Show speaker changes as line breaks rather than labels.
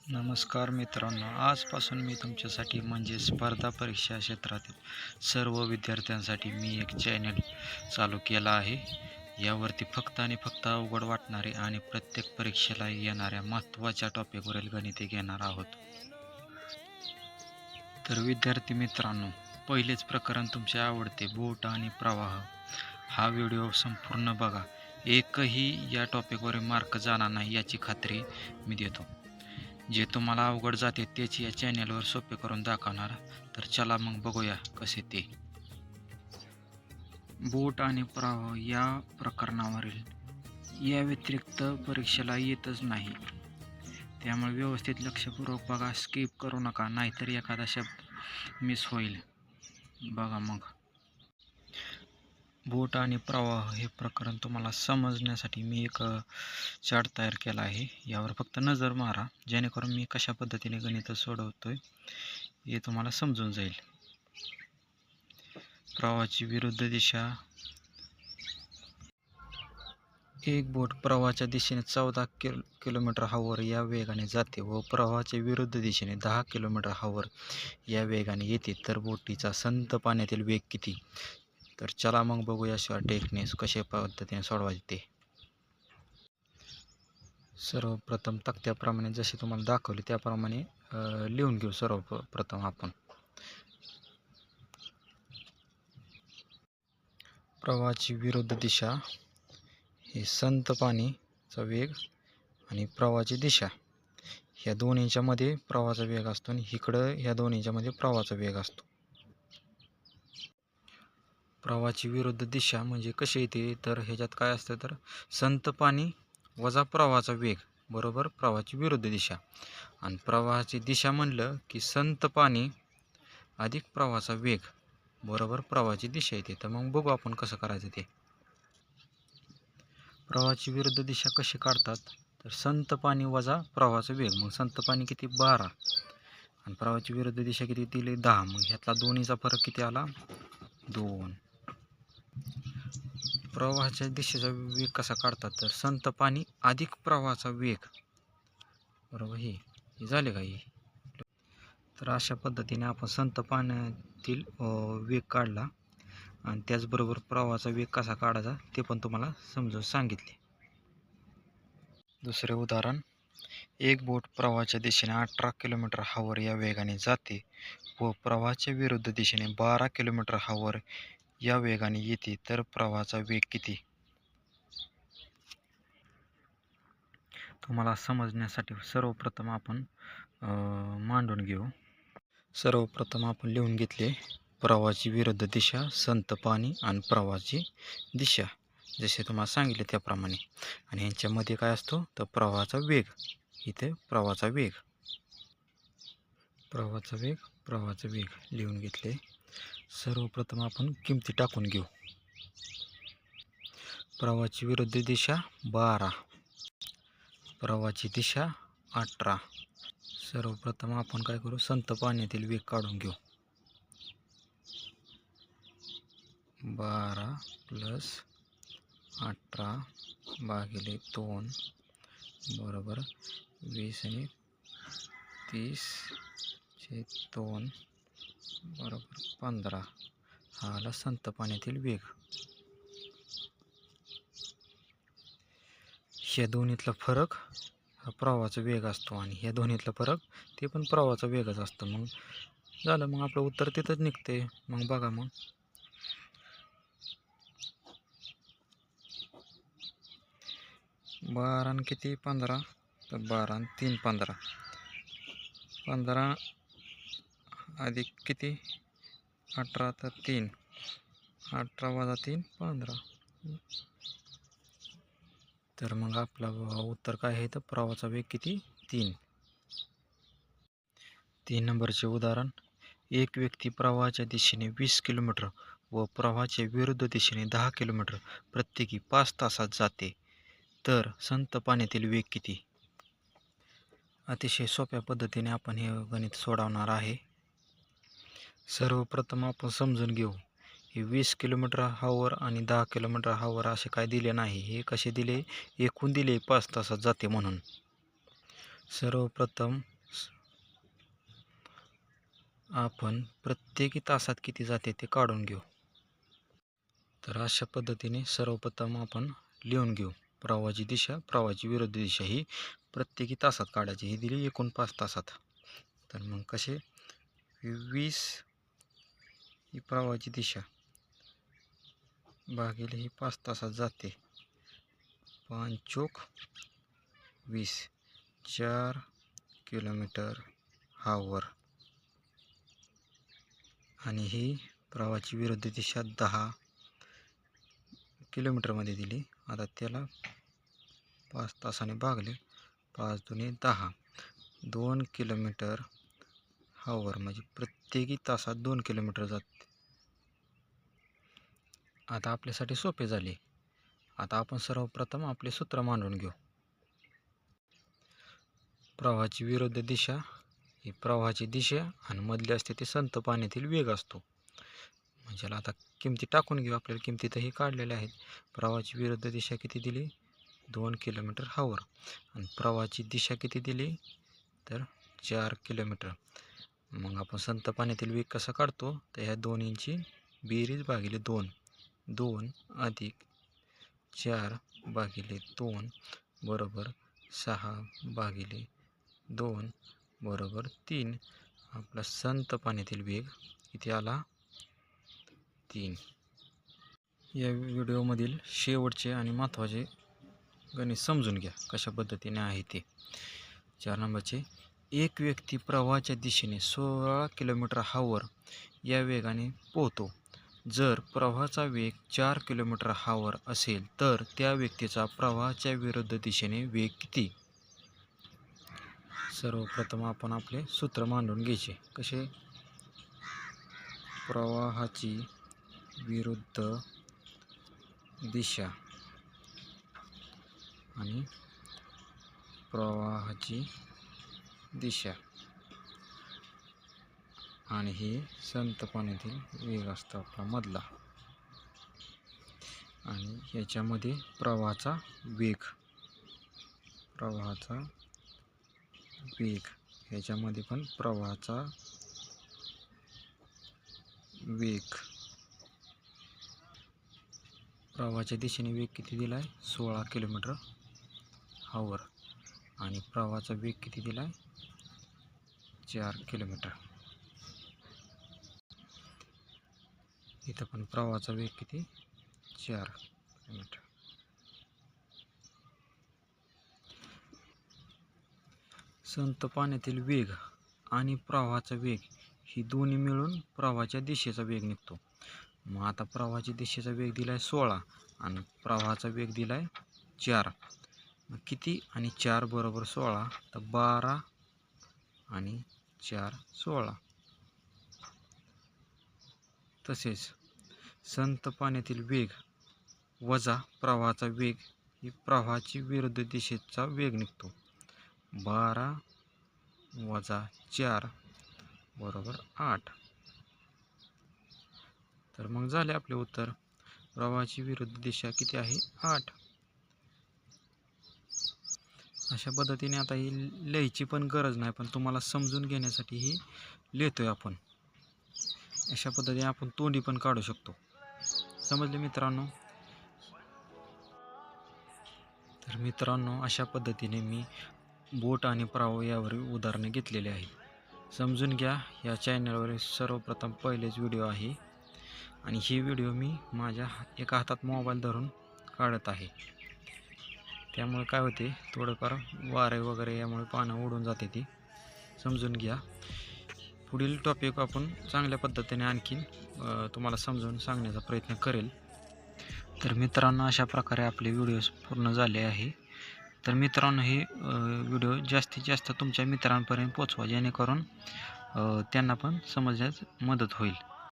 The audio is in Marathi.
नमस्कार मित्रांनो, आजपासून मी तुमच्यासाठी म्हणजे स्पर्धा परीक्षा क्षेत्रातील सर्व विद्यार्थ्यांसाठी मी एक चॅनल चालू केला आहे. यावरती फक्त आणि फक्त अवघड वाटणारे आणि प्रत्येक परीक्षेला येणाऱ्या महत्त्वाच्या टॉपिकवरील गणिते घेणार आहोत. तर विद्यार्थी मित्रांनो, पहिलेच प्रकरण तुमचे आवडते बोट आणि प्रवाह. हा व्हिडिओ संपूर्ण बघा. एकही या टॉपिकवर मार्क जाणार नाही याची खात्री मी देतो. जे तुम्हाला अवघड जाते तेच या चॅनलवर सोपे करून दाखवणार. तर चला मग बघूया कसे ते. बोट आणि प्रवाह या प्रकरणावरील या व्यतिरिक्त परीक्षेला येतच नाही, त्यामुळे व्यवस्थित लक्षपूर्वक बघा, स्किप करू नका, नाहीतर एखादा शब्द मिस होईल. बघा मग. बोट आणि प्रवाह हे प्रकरण तुम्हाला समजण्यासाठी मी एक चार्ट तयार केला आहे. यावर फक्त नजर मारा, जेणेकरून मी कशा पद्धतीने गणित सोडवतोय हे तुम्हाला समजून जाईल. प्रवाहाची विरुद्ध दिशा. एक बोट प्रवाहाच्या दिशेने 14 किलोमीटर हवर या वेगाने जाते व प्रवाहाच्या विरुद्ध दिशेने 10 किलोमीटर हवर या वेगाने येते, तर बोटीचा संत पाण्यातील वेग किती? तर चला मग बघूया टेक्निक्स कशा पद्धतीने सोडवायचे ते. सर्वप्रथम तक्त्याप्रमाणे जसे तुम्हाला दाखवले त्याप्रमाणे लिहून घेऊ. सर्वप्रथम आपण प्रवाहाची विरुद्ध दिशा हे संत पाणीचा वेग आणि प्रवाहाची दिशा, ह्या दोन्हीच्या मध्ये प्रवाहाचा वेग असतो आणि इकडं ह्या दोन्हीच्या मध्ये प्रवाहाचा वेग असतो. प्रवाहाची विरुद्ध दिशा म्हणजे कशी येते, तर ह्याच्यात काय असतं, तर संत पाणी वजा प्रवाहाचा वेग बरोबर प्रवाहाची विरुद्ध दिशा. आणि प्रवाहाची दिशा म्हणलं की संत पाणी अधिक प्रवाहाचा वेग बरोबर प्रवाहाची दिशा येते. तर मग बघू आपण कसं करायचं ते. प्रवाहाची विरुद्ध दिशा कशी काढतात, तर संत पाणी वजा प्रवाहाचा वेग. मग संत पाणी किती 12 आणि प्रवाहाची विरुद्ध दिशा किती दिली 10. मग ह्यातला दोन्हीचा फरक किती आला 2. प्रवाहाच्या दिशेचा वेग कसा काढतात, तर संत पाणी अधिक प्रवाहाचा वेग बरोबर. हे झाले का? तर अशा पद्धतीने आपण संत पाण्यातील वेग काढला आणि त्याचबरोबर प्रवाहाचा वेग कसा काढायचा ते पण तुम्हाला समजून सांगितले. दुसरे उदाहरण. एक बोट प्रवाहाच्या दिशेने 18 किलोमीटर हवर या वेगाने जाते व प्रवाहाच्या विरुद्ध दिशेने 12 किलोमीटर हवर या वेगाने येते, तर प्रवाहाचा वेग किती? तुम्हाला समजण्यासाठी सर्वप्रथम आपण मांडून घेऊ. सर्वप्रथम आपण लिहून घेतले प्रवाहाची विरुद्ध दिशा, संत पाणी आणि प्रवाहाची दिशा जसे तुम्हाला सांगितले त्याप्रमाणे. आणि ह्यांच्यामध्ये काय असतो, तर प्रवाहाचा वेग. इथे प्रवाहाचा वेग लिहून घेतले. सर्वप्रथम आपण किमती टाकून घेऊ. प्रवाहाची विरुद्ध दिशा 12, प्रवाहाची दिशा 18. सर्वप्रथम आपण काय करू, संत पाण्यातील वेग काढून घेऊ. 12 + 18 भागिले 2 बरोबर 20 आणि 30/2 बरोबर 15. हा आला संत पाण्यातील वेग. ह्या दोन्हीतला फरक हा प्रवाहाचा वेग असतो आणि ह्या दोन्हीतला फरक ते पण प्रवाहाचा वेगच असतो. मग झालं, मग आपलं उत्तर तिथंच निघते. मग बघा, मग 12 आणि किती 15, तर 12 आणि 3 15. 15 अधिक किती 18, तर 3. 18 वजा 3 15. तर मग आपलं उत्तर काय आहे, तर प्रवाहाचा वेग किती 3. 3 नंबरचे उदाहरण. एक व्यक्ती प्रवाहाच्या दिशेने 20 किलोमीटर व प्रवाहाच्या विरुद्ध दिशेने 10 किलोमीटर प्रत्येकी 5 तासात जाते, तर संत पाण्यातील वेग किती? अतिशय सोप्या पद्धतीने आपण हे गणित सोडवणार आहे. सर्वप्रथम आपण समजून घेऊ. हे 20 किलोमीटर हावर आणि 10 किलोमीटर हावर असे काय दिले नाही. हे कसे दिले, एकूण दिले 5 तासात जाते म्हणून. सर्वप्रथम आपण प्रत्येकी तासात किती जाते ते काढून घेऊ. तर अशा पद्धतीने सर्वप्रथम आपण लिहून घेऊ. प्रवाहाची दिशा, प्रवाहाची विरुद्ध दिशा ही प्रत्येकी तासात काढायची. ही दिली एकूण 5 तासात. तर मग कसे 20 ही प्रवाहाची दिशा भागिले ही 5 तासात जाते. 5 चोक 20, 4 किलोमीटर हावर. आणि ही प्रवाहाची विरुद्ध दिशा 10 किलोमीटरमध्ये दिली. आता त्याला 5 तासाने भागले. 5 दुने 10, 2 किलोमीटर हावर म्हणजे प्रत्येकी तासात 2 किलोमीटर जाते. आता आपल्यासाठी सोपे झाले. आता आपण सर्वप्रथम आपले सूत्र मांडून घेऊ. प्रवाहाची विरुद्ध दिशा ही प्रवाहाची दिशा आणि मधले असते ते संत पाण्यातील वेग असतो. म्हणजे आता किमती टाकून घेऊ. आपल्याला किमती तर ही काढलेल्या आहेत. प्रवाहाची विरुद्ध दिशा किती दिली, 2 किलोमीटर हावर. आणि प्रवाहाची दिशा किती दिली तर 4 किलोमीटर. मग आपण संत पाण्यातील वेग कसा काढतो तर ह्या दोन्हींची बेरीज भागिले 2, 2 अधिक 4 भागिले 2 बरोबर 6 भागिले 2 बरोबर 3. आपला संत पाण्यातील वेग किती आला, 3. या व्हिडिओमधील शेवटचे आणि महत्त्वाचे गणित समजून घ्या कशा पद्धतीने आहे ते. 4 नंबरचे, एक व्यक्ती प्रवाहाच्या दिशेने 16 किलोमीटर हावर या वेगाने पोहतो. जर प्रवाहाचा वेग 4 किलोमीटर हावर असेल तर त्या व्यक्तीचा प्रवाहाच्या विरुद्ध दिशेने वेग किती. सर्वप्रथम आपण आपले सूत्र मांडून घ्यायचे. कसे, प्रवाहाची विरुद्ध दिशा आणि प्रवाहाची दिशा आणि हे संत पाण्यातील वेग असतो आपला मधला. आणि याच्यामध्ये प्रवाहाचा वेग, ह्याच्यामध्ये पण प्रवाहाचा वेग. प्रवाहाच्या दिशेने वेग किती दिला आहे, 16 किलोमीटर हावर. आणि प्रवाहाचा वेग किती दिला आहे, 4 किलोमीटर. इथं पण प्रवाहाचा वेग किती, 4 किलोमीटर. संत पाण्यातील वेग आणि प्रवाहाचा वेग ही दोन्ही मिळून प्रवाहाच्या दिशेचा वेग निघतो. मग आता प्रवाहाच्या दिशेचा वेग दिला आहे 16 आणि प्रवाहाचा वेग दिला आहे 4. मग किती आणि 4 बरोबर 16, तर 12 आणि 4 16. तसेच संत पाण्यातील वेग वजा प्रवाहाचा वेग ही प्रवाहाची विरुद्ध दिशेचा वेग निघतो. 12 वजा 4 बरोबर 8. तर मग झाले आपले उत्तर. प्रवाहाची विरुद्ध दिशा किती आहे, 8. अशा पद्धतीने आता ही लिहायची पण गरज नाही, पण तुम्हाला समजून घेण्यासाठी ही लिहितोय आपण. अशा पद्धतीने आपण तोंडी पण काढू शकतो. समजले मित्रांनो. तर मित्रांनो, अशा पद्धतीने मी बोट आणि प्रवाह यावर उदाहरणे घेतलेले आहेत. समजून घ्या. या चॅनलवर सर्वप्रथम पहिलेच व्हिडिओ आहे आणि ही व्हिडिओ मी माझ्या एका हातात मोबाईल धरून काढत आहे. त्यामुळे काय होते, थोडंफार वारे वगैरे यामुळे पानं उडून जाते. ती समजून घ्या. पुढील टॉपिक आपण चांगल्या पद्धतीने आणखीन तुम्हाला समजून सांगण्याचा प्रयत्न करेल. तर मित्रांनो, अशा प्रकारे आपले व्हिडिओज पूर्ण झाले आहे. तर मित्रांनो, हे व्हिडिओ जास्तीत जास्त तुमच्या मित्रांपर्यंत पोचवा, जेणेकरून त्यांना पण समजण्यास मदत होईल.